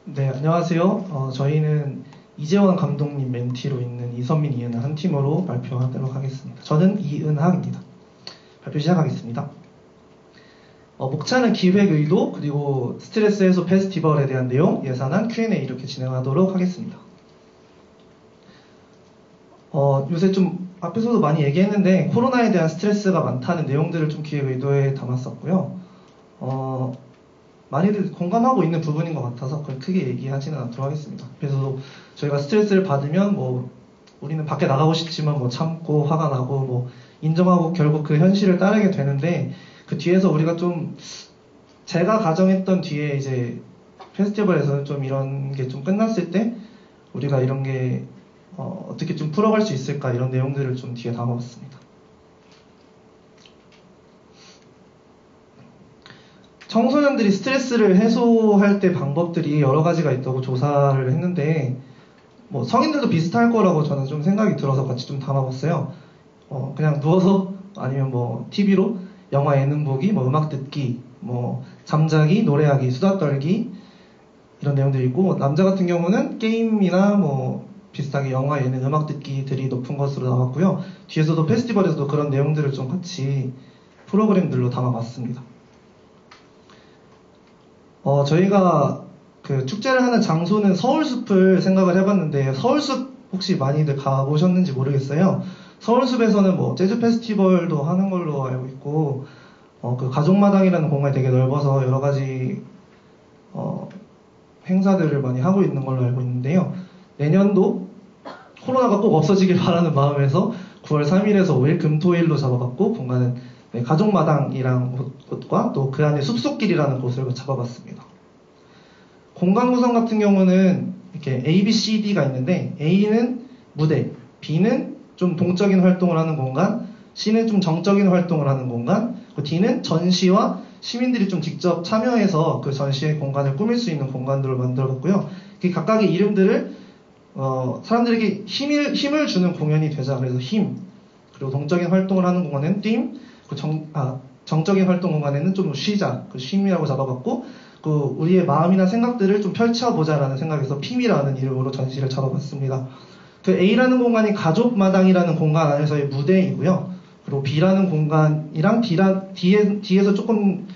네, 안녕하세요. 저희는 이재원 감독님 멘티로 있는 이선민, 이은하 한 팀으로 발표하도록 하겠습니다. 저는 이은하입니다. 발표 시작하겠습니다. 목차는 기획 의도, 그리고 스트레스 해소 페스티벌에 대한 내용, 예산안, Q&A 이렇게 진행하도록 하겠습니다. 요새 좀 앞에서도 많이 얘기했는데 코로나에 대한 스트레스가 많다는 내용들을 좀 기획 의도에 담았었고요. 많이들 공감하고 있는 부분인 것 같아서 그걸 크게 얘기하지는 않도록 하겠습니다. 그래서 저희가 스트레스를 받으면 우리는 밖에 나가고 싶지만 참고 화가 나고 인정하고 결국 그 현실을 따르게 되는데, 그 뒤에서 우리가 좀 제가 가정했던 뒤에 이제 페스티벌에서는 좀 이런 게 좀 끝났을 때 우리가 이런 게 어떻게 좀 풀어갈 수 있을까, 이런 내용들을 좀 뒤에 담아봤습니다. 청소년들이 스트레스를 해소할 때 방법들이 여러 가지가 있다고 조사를 했는데, 성인들도 비슷할 거라고 저는 좀 생각이 들어서 같이 좀 담아봤어요. 그냥 누워서 아니면 TV로 영화 예능 보기, 음악 듣기, 잠자기, 노래하기, 수다 떨기, 이런 내용들이 있고, 남자 같은 경우는 게임이나 비슷하게 영화 예능 음악 듣기들이 높은 것으로 나왔고요. 뒤에서도 페스티벌에서도 그런 내용들을 좀 같이 프로그램들로 담아봤습니다. 저희가 그 축제를 하는 장소는 서울숲을 생각을 해봤는데, 서울숲 혹시 많이들 가보셨는지 모르겠어요. 서울숲에서는 재즈 페스티벌도 하는 걸로 알고 있고, 그 가족마당이라는 공간이 되게 넓어서 여러 가지 행사들을 많이 하고 있는 걸로 알고 있는데요. 내년도 코로나가 꼭 없어지길 바라는 마음에서 9월 3일에서 5일 금토일로 잡아봤고, 공간은 가족마당이라는 곳과 또 그 안에 숲속길이라는 곳을 잡아봤습니다. 공간 구성 같은 경우는 이렇게 A, B, C, D가 있는데, A는 무대, B는 좀 동적인 활동을 하는 공간, C는 좀 정적인 활동을 하는 공간, D는 전시와 시민들이 좀 직접 참여해서 그 전시의 공간을 꾸밀 수 있는 공간들을 만들어봤고요. 각각의 이름들을 사람들에게 힘을 주는 공연이 되자, 그래서 힘, 그리고 동적인 활동을 하는 공간에는 띵, 정적인 활동 공간에는 좀 쉬자, 그 쉼이라고 잡아봤고, 우리의 마음이나 생각들을 좀 펼쳐보자라는 생각에서 핌이라는 이름으로 전시를 잡아봤습니다. 그 A라는 공간이 가족마당이라는 공간 안에서의 무대이고요. 그리고 B라는 공간이랑 뒤에서 조금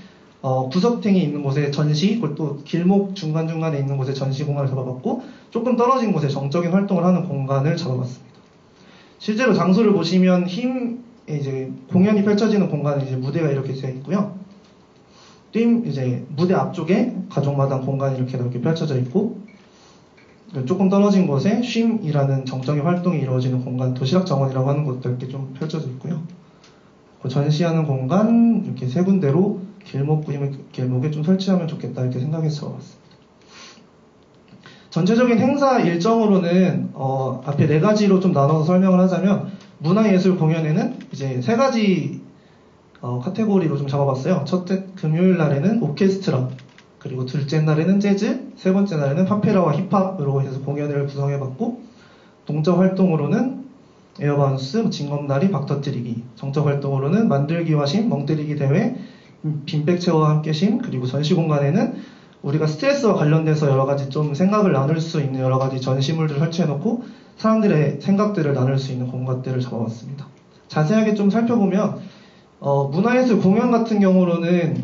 구석탱이 있는 곳에 전시, 그리고 또 길목 중간중간에 있는 곳에 전시 공간을 잡아봤고, 조금 떨어진 곳에 정적인 활동을 하는 공간을 잡아봤습니다. 실제로 장소를 보시면 이제 공연이 펼쳐지는 공간은 이제 무대가 이렇게 되어 있고요. 이제 무대 앞쪽에 가족마당 공간이 이렇게 펼쳐져 있고, 조금 떨어진 곳에 쉼이라는 정적인 활동이 이루어지는 공간, 도시락 정원이라고 하는 곳도 이렇게 좀 펼쳐져 있고요. 전시하는 공간 이렇게 세 군데로 길목에 좀 설치하면 좋겠다, 이렇게 생각해서 적어봤습니다. 전체적인 행사 일정으로는 앞에 4가지로 좀 나눠서 설명을 하자면, 문화예술 공연에는 이제 3가지 카테고리로 좀 잡아봤어요. 첫째 금요일 날에는 오케스트라, 그리고 둘째 날에는 재즈, 세 번째 날에는 파페라와 힙합으로 해서 공연을 구성해봤고, 동적 활동으로는 에어바운스, 징검다리, 박터뜨리기, 정적 활동으로는 만들기와 심, 멍때리기 대회, 빈백체와 함께 심, 그리고 전시 공간에는 우리가 스트레스와 관련돼서 여러 가지 좀 생각을 나눌 수 있는 여러 가지 전시물들을 설치해놓고 사람들의 생각들을 나눌 수 있는 공간들을 잡아봤습니다. 자세하게 좀 살펴보면 문화예술 공연 같은 경우로는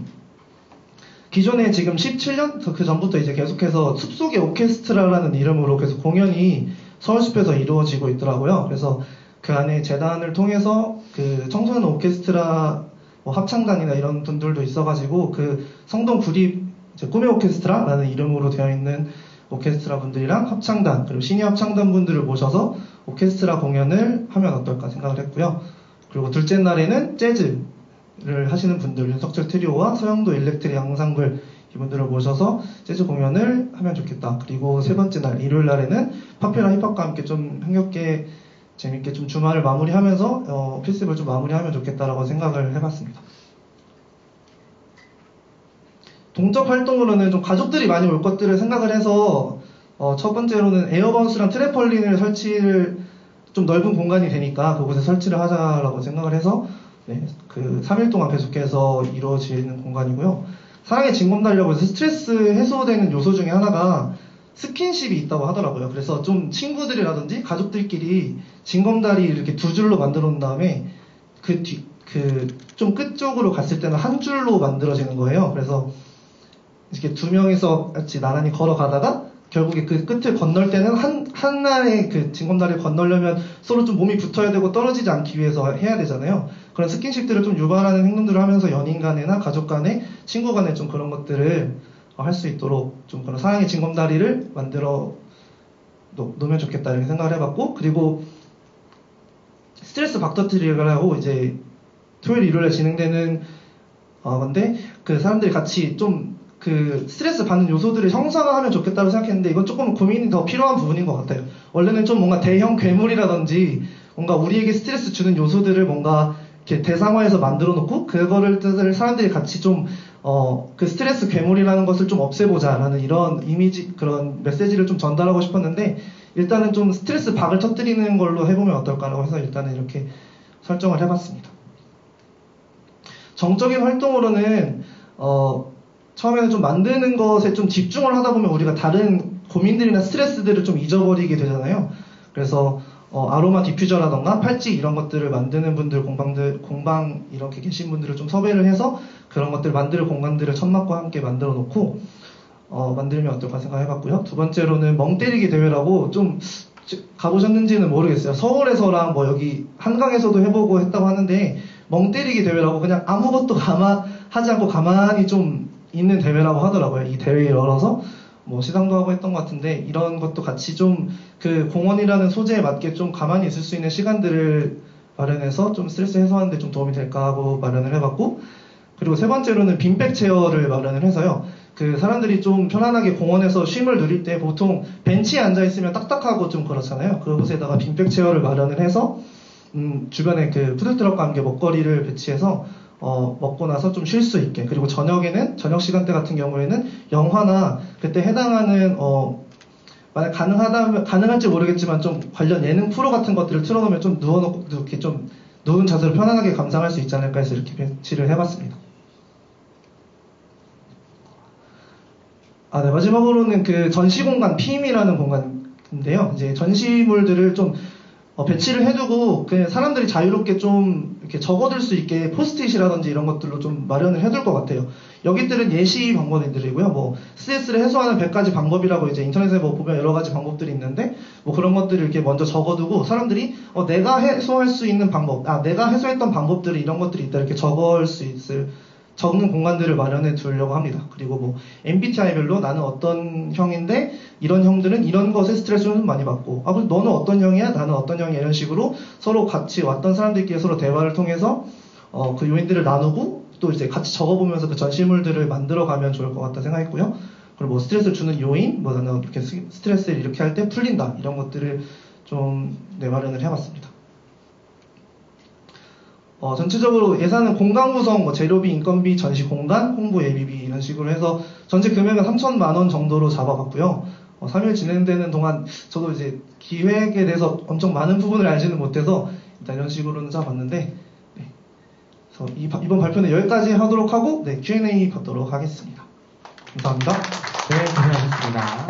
기존에 지금 17년 그 전부터 이제 계속해서 숲속의 오케스트라라는 이름으로 계속 공연이 서울숲에서 이루어지고 있더라고요. 그래서 그 안에 재단을 통해서 그 청소년 오케스트라 합창단이나 이런 분들도 있어가지고 그 성동 구립 꿈의 오케스트라라는 이름으로 되어 있는 오케스트라 분들이랑 합창단, 그리고 시니어 합창단 분들을 모셔서 오케스트라 공연을 하면 어떨까 생각을 했고요. 그리고 둘째 날에는 재즈를 하시는 분들, 윤석철 트리오와 서영도 일렉트릭 앙상블 이분들을 모셔서 재즈 공연을 하면 좋겠다. 그리고 세 번째 날, 일요일 날에는 파페라 힙합과 함께 좀 흥겹게 재밌게 좀 주말을 마무리하면서 페스티벌 좀 마무리하면 좋겠다라고 생각을 해봤습니다. 동적 활동으로는 좀 가족들이 많이 올 것들을 생각을 해서 첫 번째로는 에어바운스랑 트램펄린을 설치를 좀 넓은 공간이 되니까 그곳에 설치를 하자라고 생각을 해서 네, 그 3일 동안 계속해서 이루어지는 공간이고요. 사랑의 징검다리라고 해서 스트레스 해소되는 요소 중에 하나가 스킨십이 있다고 하더라고요. 그래서 좀 친구들이라든지 가족들끼리 징검다리 이렇게 두 줄로 만들어 놓은 다음에 좀 끝쪽으로 갔을 때는 한 줄로 만들어지는 거예요. 그래서 이렇게 두 명이서 같이 나란히 걸어가다가 결국에 그 끝을 건널 때는 하나의 그 징검다리를 건너려면 서로 좀 몸이 붙어야 되고 떨어지지 않기 위해서 해야 되잖아요. 그런 스킨십들을 좀 유발하는 행동들을 하면서 연인 간에나 가족 간에 친구 간에 좀 그런 것들을 할 수 있도록 좀 그런 사랑의 징검다리를 만들어 놓으면 좋겠다 이렇게 생각을 해봤고, 그리고 스트레스 박터트리라고 이제 토요일 일요일에 진행되는 건데, 그 사람들이 같이 좀 그 스트레스 받는 요소들을 형상화하면 좋겠다고 생각했는데 이건 조금 고민이 더 필요한 부분인 것 같아요. 원래는 좀 뭔가 대형 괴물이라든지 뭔가 우리에게 스트레스 주는 요소들을 뭔가 이렇게 대상화해서 만들어 놓고 그거를 사람들이 같이 좀 그 스트레스 괴물이라는 것을 좀 없애보자라는 이런 이미지, 그런 메시지를 좀 전달하고 싶었는데, 일단은 좀 스트레스 박을 터뜨리는 걸로 해보면 어떨까라고 해서 일단은 이렇게 설정을 해봤습니다. 정적인 활동으로는 처음에는 좀 만드는 것에 좀 집중을 하다 보면 우리가 다른 고민들이나 스트레스들을 좀 잊어버리게 되잖아요. 그래서 아로마 디퓨저라던가 팔찌 이런 것들을 만드는 분들, 공방 이렇게 계신 분들을 좀 섭외를 해서 그런 것들 만들 공간들을 천막과 함께 만들어 놓고 만들면 어떨까 생각해봤고요. 두 번째로는 멍때리기 대회라고, 좀 가보셨는지는 모르겠어요. 서울에서랑 뭐 여기 한강에서도 해보고 했다고 하는데, 멍때리기 대회라고 그냥 아무것도 하지 않고 가만히 좀 있는 대회라고 하더라고요. 이 대회를 열어서 뭐 시상도 하고 했던 것 같은데, 이런 것도 같이 좀 그 공원이라는 소재에 맞게 좀 가만히 있을 수 있는 시간들을 마련해서 좀 스트레스 해소하는 데 좀 도움이 될까 하고 마련을 해봤고, 그리고 세 번째로는 빈백 체어를 마련을 해서요. 그 사람들이 좀 편안하게 공원에서 쉼을 누릴 때 보통 벤치에 앉아 있으면 딱딱하고 좀 그렇잖아요. 그곳에다가 빈백 체어를 마련을 해서 주변에 그 푸드트럭과 함께 먹거리를 배치해서 먹고 나서 좀 쉴 수 있게, 그리고 저녁에는 저녁 시간대 같은 경우에는 영화나 그때 해당하는 만약 가능할지 모르겠지만 좀 관련 예능 프로 같은 것들을 틀어놓으면 좀 누워놓고 이렇게 좀 누운 자세로 편안하게 감상할 수 있지 않을까 해서 이렇게 배치를 해봤습니다. 네, 마지막으로는 그 전시공간 PM이라는 공간인데요. 이제 전시물들을 좀 배치를 해두고 그 사람들이 자유롭게 좀 이렇게 적어둘 수 있게 포스트잇이라든지 이런 것들로 좀 마련을 해둘 것 같아요. 여기들은 예시 방법들이고요. 뭐 스트레스를 해소하는 100가지 방법이라고 이제 인터넷에 뭐 보면 여러 가지 방법들이 있는데, 뭐 그런 것들을 이렇게 먼저 적어두고 사람들이 내가 해소할 수 있는 방법, 내가 해소했던 방법들이 이런 것들이 있다 이렇게 적는 공간들을 마련해 두려고 합니다. 그리고 뭐 MBTI별로 나는 어떤 형인데 이런 형들은 이런 것에 스트레스를 좀 많이 받고, 그럼 너는 어떤 형이야? 나는 어떤 형이야? 이런 식으로 서로 같이 왔던 사람들끼리 서로 대화를 통해서 그 요인들을 나누고 또 이제 같이 적어보면서 그 전시물들을 만들어가면 좋을 것 같다 생각했고요. 그리고 뭐 스트레스를 주는 요인, 뭐 나는 이렇게 스트레스를 이렇게 할 때 풀린다 이런 것들을 좀 마련을 해봤습니다. 전체적으로 예산은 공간 구성, 뭐 재료비, 인건비, 전시 공간, 홍보 예비비 이런 식으로 해서 전체 금액은 3천만 원 정도로 잡아봤고요. 3일 진행되는 동안 저도 이제 기획에 대해서 엄청 많은 부분을 알지는 못해서 일단 이런 식으로는 잡았는데, 네. 그래서 이번 발표는 여기까지 하도록 하고 Q&A 받도록 하겠습니다. 감사합니다. 네, 고생하셨습니다.